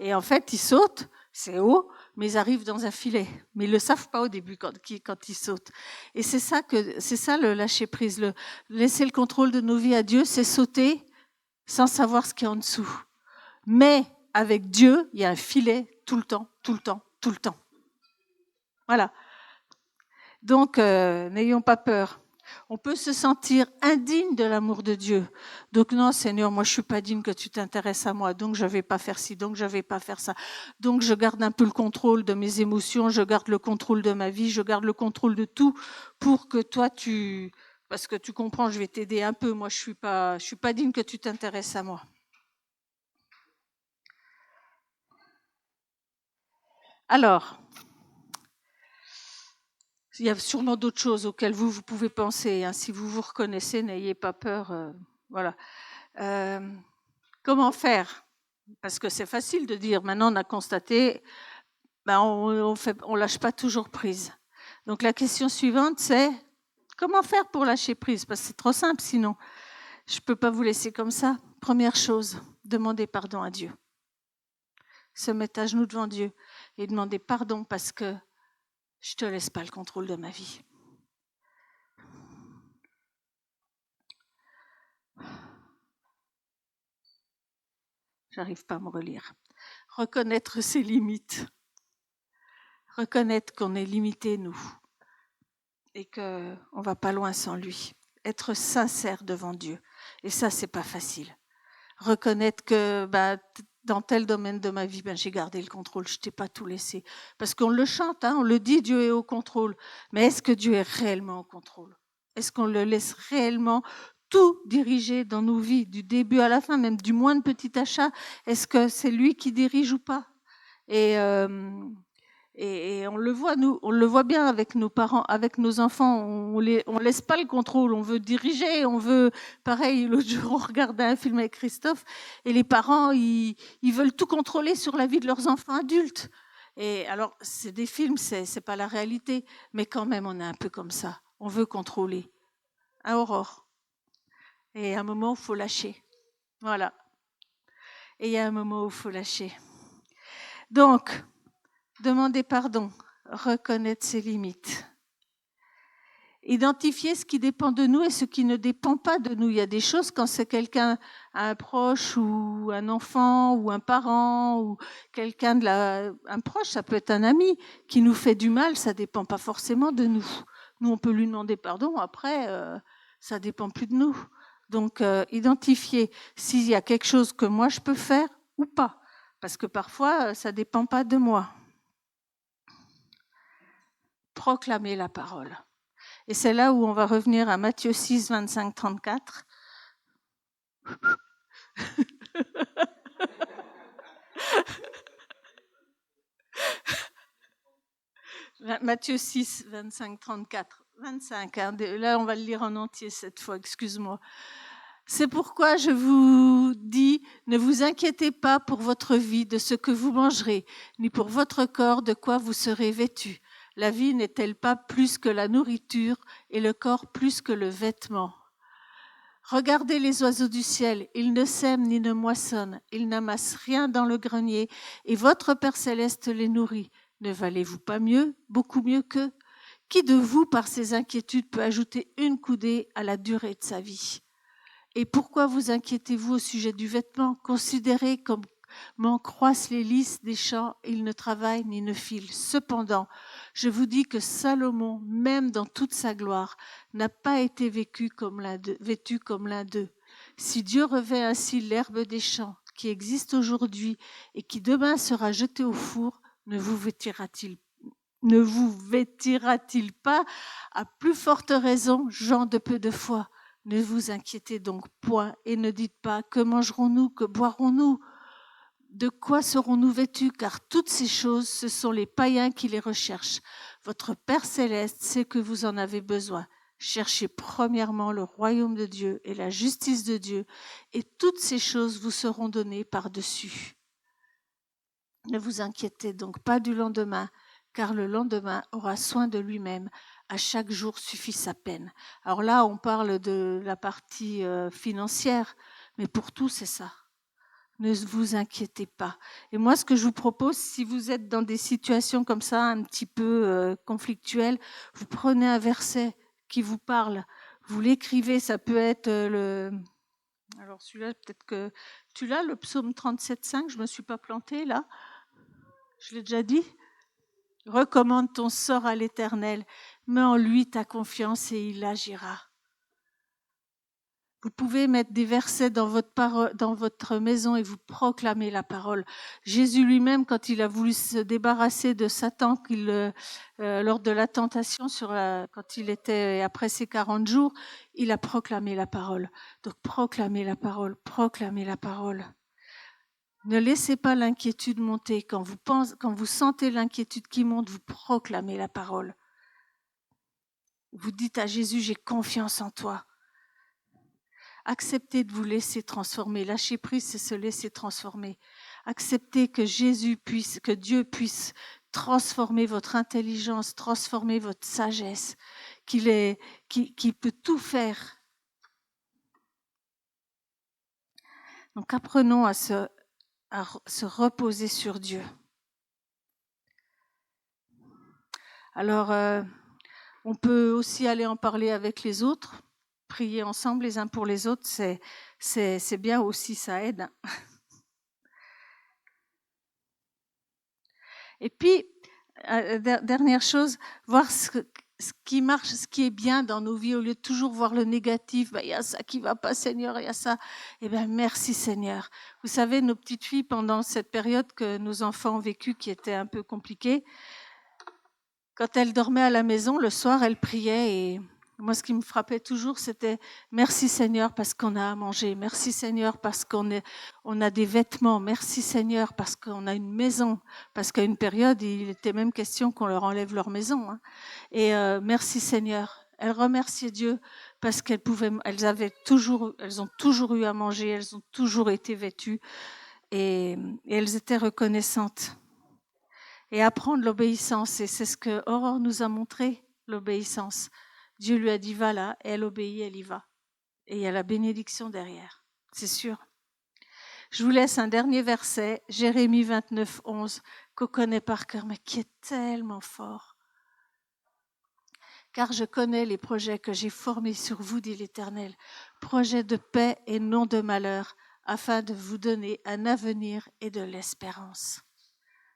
Et en fait, ils sautent, c'est haut, mais ils arrivent dans un filet. Mais ils le savent pas au début quand ils sautent. Et c'est ça le lâcher prise, laisser le contrôle de nos vies à Dieu, c'est sauter sans savoir ce qu'il y a en dessous. Mais avec Dieu, il y a un filet tout le temps, tout le temps, tout le temps. Voilà. Donc, n'ayons pas peur. On peut se sentir indigne de l'amour de Dieu. Donc non, Seigneur, moi je suis pas digne que tu t'intéresses à moi, donc je vais pas faire ci, donc je vais pas faire ça. Donc je garde un peu le contrôle de mes émotions, je garde le contrôle de ma vie, je garde le contrôle de tout pour que toi tu parce que tu comprends, je vais t'aider un peu. Moi, je suis pas digne que tu t'intéresses à moi. Alors, il y a sûrement d'autres choses auxquelles vous pouvez penser. Hein. Si vous vous reconnaissez, n'ayez pas peur. Voilà. Comment faire? Parce que c'est facile de dire, maintenant on a constaté, on lâche pas toujours prise. Donc la question suivante, c'est comment faire pour lâcher prise? Parce que c'est trop simple sinon. Je ne peux pas vous laisser comme ça. Première chose, demandez pardon à Dieu. Se mettre à genoux devant Dieu et demander pardon parce que je ne te laisse pas le contrôle de ma vie. J'arrive pas à me relire. Reconnaître ses limites. Reconnaître qu'on est limité, nous. Et qu'on ne va pas loin sans lui. Être sincère devant Dieu. Et ça, c'est pas facile. Reconnaître que dans tel domaine de ma vie, j'ai gardé le contrôle, je t'ai pas tout laissé. Parce qu'on le chante, on le dit, Dieu est au contrôle. Mais est-ce que Dieu est réellement au contrôle? Est-ce qu'on le laisse réellement tout diriger dans nos vies, du début à la fin, même du moindre petit achat? Est-ce que c'est lui qui dirige ou pas? Et on le voit, nous, on le voit bien avec nos parents, avec nos enfants. On laisse pas le contrôle. On veut diriger, on veut. Pareil, l'autre jour, on regardait un film avec Christophe, et les parents, ils veulent tout contrôler sur la vie de leurs enfants adultes. Et alors, c'est des films, c'est pas la réalité, mais quand même, on est un peu comme ça. On veut contrôler. Hein, Aurore? Et à un moment, il faut lâcher. Voilà. Et il y a un moment où il faut lâcher. Donc, demander pardon, reconnaître ses limites. Identifier ce qui dépend de nous et ce qui ne dépend pas de nous. Il y a des choses, quand c'est quelqu'un, un proche ou un enfant ou un parent ou quelqu'un un proche, ça peut être un ami qui nous fait du mal, ça ne dépend pas forcément de nous. Nous, on peut lui demander pardon, après, ça ne dépend plus de nous. Donc, identifier s'il y a quelque chose que moi je peux faire ou pas. Parce que parfois, ça ne dépend pas de moi. Proclamer la parole. Et c'est là où on va revenir à Matthieu 6, 25, 34. Matthieu 6, 25, 34. 25, hein. Là on va le lire en entier cette fois, excuse-moi. C'est pourquoi je vous dis, ne vous inquiétez pas pour votre vie de ce que vous mangerez, ni pour votre corps de quoi vous serez vêtus. La vie n'est-elle pas plus que la nourriture et le corps plus que le vêtement? Regardez les oiseaux du ciel, ils ne sèment ni ne moissonnent, ils n'amassent rien dans le grenier, et votre Père céleste les nourrit. Ne valez-vous pas mieux, beaucoup mieux qu'eux? Qui de vous, par ses inquiétudes, peut ajouter une coudée à la durée de sa vie? Et pourquoi vous inquiétez-vous au sujet du vêtement? Considérez comment croissent les lys des champs, ils ne travaillent ni ne filent. Cependant, je vous dis que Salomon, même dans toute sa gloire, n'a pas été vêtu comme l'un d'eux. Si Dieu revêt ainsi l'herbe des champs, qui existe aujourd'hui et qui demain sera jetée au four, ne vous vêtira-t-il pas à plus forte raison, gens de peu de foi? Ne vous inquiétez donc point et ne dites pas que mangerons-nous, que boirons-nous, de quoi serons-nous vêtus, car toutes ces choses, ce sont les païens qui les recherchent. Votre Père céleste sait que vous en avez besoin. Cherchez premièrement le royaume de Dieu et la justice de Dieu, et toutes ces choses vous seront données par-dessus. Ne vous inquiétez donc pas du lendemain, car le lendemain aura soin de lui-même. À chaque jour suffit sa peine. Alors là, on parle de la partie financière, mais pour tout, c'est ça. Ne vous inquiétez pas. Et moi, ce que je vous propose, si vous êtes dans des situations comme ça, un petit peu conflictuelles, vous prenez un verset qui vous parle, vous l'écrivez, ça peut être Alors celui-là, peut-être que tu l'as, le psaume 37,5, je ne me suis pas plantée là. Je l'ai déjà dit. Recommande ton sort à l'Éternel, mets en lui ta confiance et il agira. Vous pouvez mettre des versets dans votre maison et vous proclamer la parole. Jésus lui-même, quand il a voulu se débarrasser de Satan, lors de la tentation, quand il était après ses 40 jours, il a proclamé la parole. Donc proclamez la parole, proclamez la parole. Ne laissez pas l'inquiétude monter. Quand vous sentez l'inquiétude qui monte, vous proclamez la parole. Vous dites à Jésus, j'ai confiance en toi. Acceptez de vous laisser transformer. Lâcher prise, c'est se laisser transformer. Acceptez que Dieu puisse transformer votre intelligence, transformer votre sagesse, qu'il peut tout faire. Donc apprenons à se reposer sur Dieu. Alors, on peut aussi aller en parler avec les autres. Prier ensemble les uns pour les autres, c'est bien aussi, ça aide. Et puis, dernière chose, voir ce qui marche, ce qui est bien dans nos vies, au lieu de toujours voir le négatif. Il y a ça qui va pas, Seigneur, il y a ça. Eh bien, merci, Seigneur. Vous savez, nos petites filles, pendant cette période que nos enfants ont vécue, qui était un peu compliquée, quand elles dormaient à la maison, le soir, elles priaient et moi, ce qui me frappait toujours, c'était « Merci Seigneur parce qu'on a à manger. Merci Seigneur parce qu'on a des vêtements. Merci Seigneur parce qu'on a une maison. » Parce qu'à une période, il était même question qu'on leur enlève leur maison. Hein. Et merci Seigneur. Elles remerciaient Dieu parce elles ont toujours eu à manger, elles ont toujours été vêtues et elles étaient reconnaissantes. Et apprendre l'obéissance, et c'est ce que Aurore nous a montré, l'obéissance. Dieu lui a dit, va là, elle obéit, elle y va. Et il y a la bénédiction derrière, c'est sûr. Je vous laisse un dernier verset, Jérémie 29, 11, qu'on connaît par cœur, mais qui est tellement fort. Car je connais les projets que j'ai formés sur vous, dit l'Éternel, projets de paix et non de malheur, afin de vous donner un avenir et de l'espérance.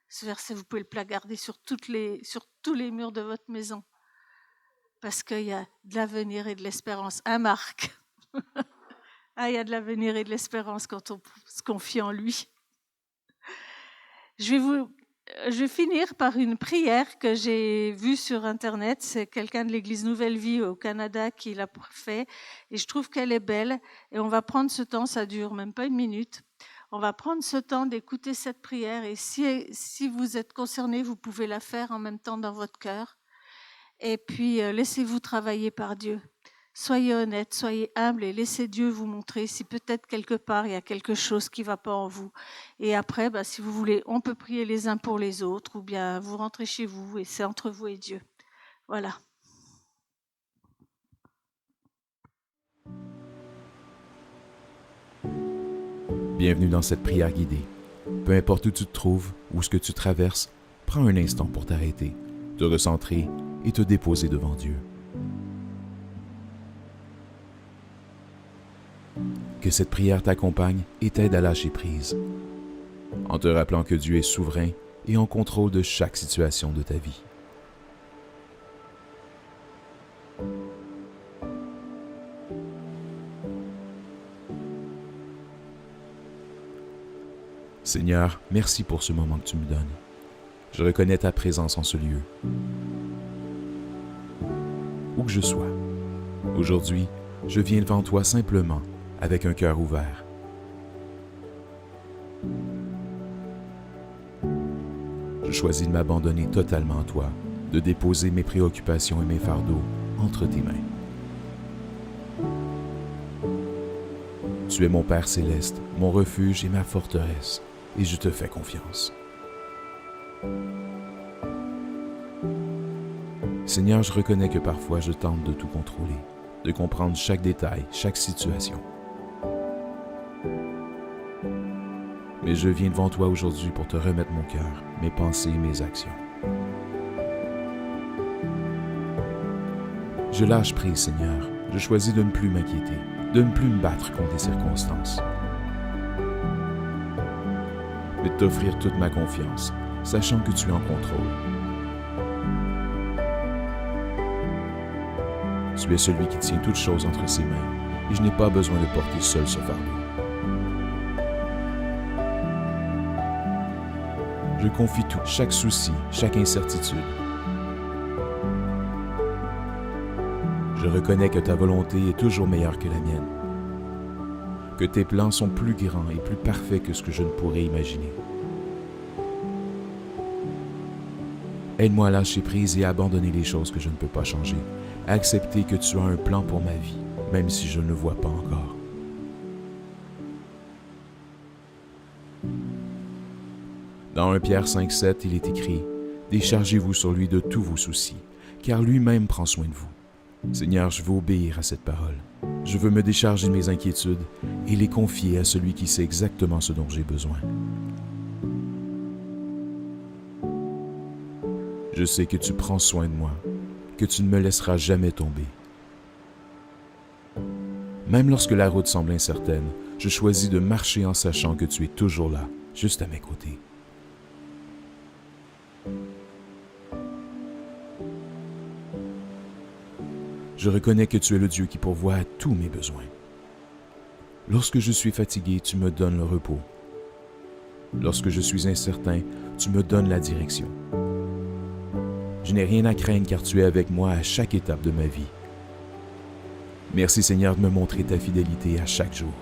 Ce verset, vous pouvez le placarder sur tous les murs de votre maison. Parce qu'il y a de l'avenir et de l'espérance. Hein, Marc? Il y a de l'avenir et de l'espérance quand on se confie en lui. Je vais finir par une prière que j'ai vue sur Internet. C'est quelqu'un de l'Église Nouvelle Vie au Canada qui l'a fait. Et je trouve qu'elle est belle. Et on va prendre ce temps, ça dure même pas 1 minute. On va prendre ce temps d'écouter cette prière. Et si vous êtes concerné, vous pouvez la faire en même temps dans votre cœur. Et puis, laissez-vous travailler par Dieu. Soyez honnête, soyez humble et laissez Dieu vous montrer si peut-être quelque part, il y a quelque chose qui ne va pas en vous. Et après, si vous voulez, on peut prier les uns pour les autres ou bien vous rentrez chez vous et c'est entre vous et Dieu. Voilà. Bienvenue dans cette prière guidée. Peu importe où tu te trouves ou ce que tu traverses, prends un instant pour t'arrêter, te recentrer et te déposer devant Dieu. Que cette prière t'accompagne et t'aide à lâcher prise, en te rappelant que Dieu est souverain et en contrôle de chaque situation de ta vie. Seigneur, merci pour ce moment que tu me donnes. Je reconnais ta présence en ce lieu. Où que je sois, aujourd'hui, je viens devant toi simplement avec un cœur ouvert. Je choisis de m'abandonner totalement à toi, de déposer mes préoccupations et mes fardeaux entre tes mains. Tu es mon Père céleste, mon refuge et ma forteresse, et je te fais confiance. Seigneur, je reconnais que parfois je tente de tout contrôler, de comprendre chaque détail, chaque situation. Mais je viens devant toi aujourd'hui pour te remettre mon cœur, mes pensées et mes actions. Je lâche prise, Seigneur. Je choisis de ne plus m'inquiéter, de ne plus me battre contre les circonstances. Mais de t'offrir toute ma confiance, sachant que tu es en contrôle. Tu es celui qui tient toutes choses entre ses mains et je n'ai pas besoin de porter seul ce fardeau. Je confie tout, chaque souci, chaque incertitude. Je reconnais que ta volonté est toujours meilleure que la mienne, que tes plans sont plus grands et plus parfaits que ce que je ne pourrais imaginer. Aide-moi à lâcher prise et à abandonner les choses que je ne peux pas changer, à accepter que tu as un plan pour ma vie, même si je ne le vois pas encore. Dans 1 Pierre 5,7, il est écrit « Déchargez-vous sur lui de tous vos soucis, car lui-même prend soin de vous. » Seigneur, je veux obéir à cette parole. Je veux me décharger de mes inquiétudes et les confier à celui qui sait exactement ce dont j'ai besoin. Je sais que tu prends soin de moi, que tu ne me laisseras jamais tomber. Même lorsque la route semble incertaine, je choisis de marcher en sachant que tu es toujours là, juste à mes côtés. Je reconnais que tu es le Dieu qui pourvoit à tous mes besoins. Lorsque je suis fatigué, tu me donnes le repos. Lorsque je suis incertain, tu me donnes la direction. Je n'ai rien à craindre car tu es avec moi à chaque étape de ma vie. Merci Seigneur de me montrer ta fidélité à chaque jour.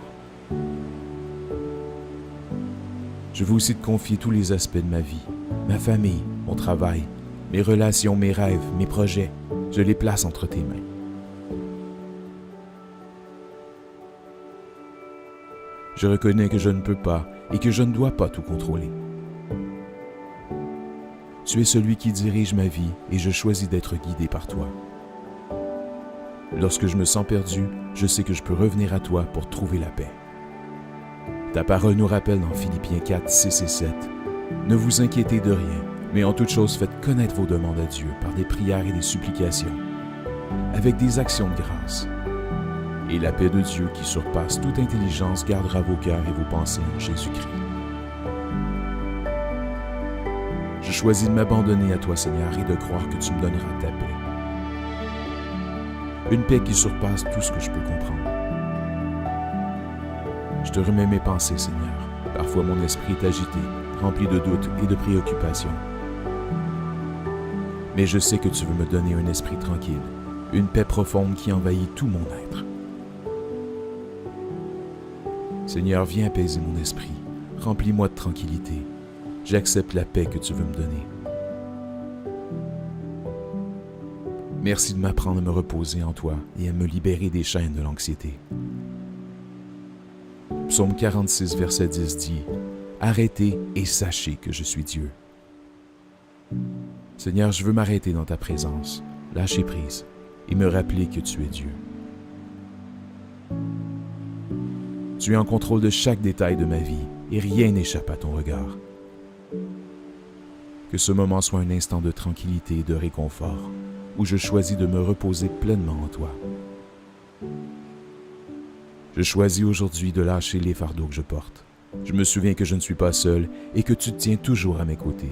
Je veux aussi te confier tous les aspects de ma vie, ma famille, mon travail, mes relations, mes rêves, mes projets. Je les place entre tes mains. Je reconnais que je ne peux pas et que je ne dois pas tout contrôler. Tu es celui qui dirige ma vie et je choisis d'être guidé par toi. Lorsque je me sens perdu, je sais que je peux revenir à toi pour trouver la paix. Ta parole nous rappelle dans Philippiens 4, 6 et 7 « Ne vous inquiétez de rien, mais en toute chose faites connaître vos demandes à Dieu par des prières et des supplications, avec des actions de grâce. Et la paix de Dieu qui surpasse toute intelligence gardera vos cœurs et vos pensées en Jésus-Christ. » Je choisis de m'abandonner à toi, Seigneur, et de croire que tu me donneras ta paix. Une paix qui surpasse tout ce que je peux comprendre. Je te remets mes pensées, Seigneur. Parfois mon esprit est agité, rempli de doutes et de préoccupations. Mais je sais que tu veux me donner un esprit tranquille, une paix profonde qui envahit tout mon être. Seigneur, viens apaiser mon esprit, remplis-moi de tranquillité. J'accepte la paix que tu veux me donner. Merci de m'apprendre à me reposer en toi et à me libérer des chaînes de l'anxiété. Psaume 46, verset 10 dit « Arrêtez et sachez que je suis Dieu. » Seigneur, je veux m'arrêter dans ta présence, lâcher prise et me rappeler que tu es Dieu. Tu es en contrôle de chaque détail de ma vie et rien n'échappe à ton regard. Que ce moment soit un instant de tranquillité et de réconfort, où je choisis de me reposer pleinement en toi. Je choisis aujourd'hui de lâcher les fardeaux que je porte. Je me souviens que je ne suis pas seul et que tu te tiens toujours à mes côtés.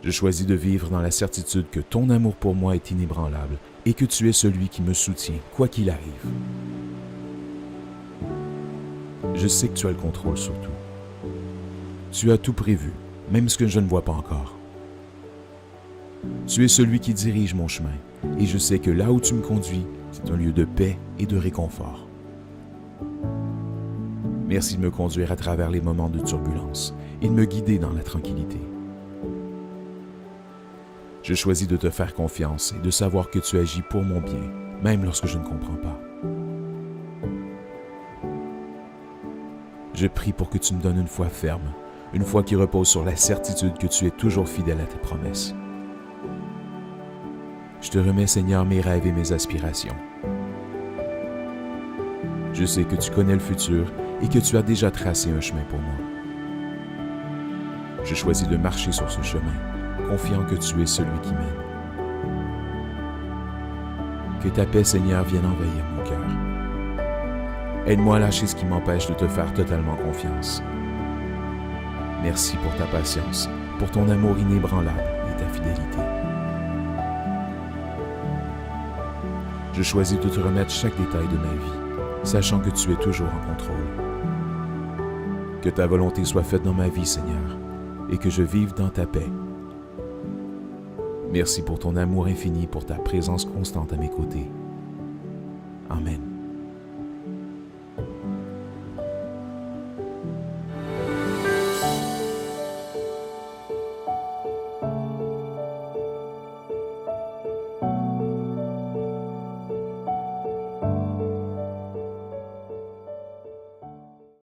Je choisis de vivre dans la certitude que ton amour pour moi est inébranlable et que tu es celui qui me soutient, quoi qu'il arrive. Je sais que tu as le contrôle sur tout. Tu as tout prévu, même ce que je ne vois pas encore. Tu es celui qui dirige mon chemin, et je sais que là où tu me conduis, c'est un lieu de paix et de réconfort. Merci de me conduire à travers les moments de turbulence et de me guider dans la tranquillité. Je choisis de te faire confiance et de savoir que tu agis pour mon bien, même lorsque je ne comprends pas. Je prie pour que tu me donnes une foi ferme, une foi qui repose sur la certitude que tu es toujours fidèle à tes promesses. Je te remets, Seigneur, mes rêves et mes aspirations. Je sais que tu connais le futur et que tu as déjà tracé un chemin pour moi. Je choisis de marcher sur ce chemin, confiant que tu es celui qui mène. Que ta paix, Seigneur, vienne envahir mon cœur. Aide-moi à lâcher ce qui m'empêche de te faire totalement confiance. Merci pour ta patience, pour ton amour inébranlable et ta fidélité. Je choisis de te remettre chaque détail de ma vie, sachant que tu es toujours en contrôle. Que ta volonté soit faite dans ma vie, Seigneur, et que je vive dans ta paix. Merci pour ton amour infini, pour ta présence constante à mes côtés. Amen.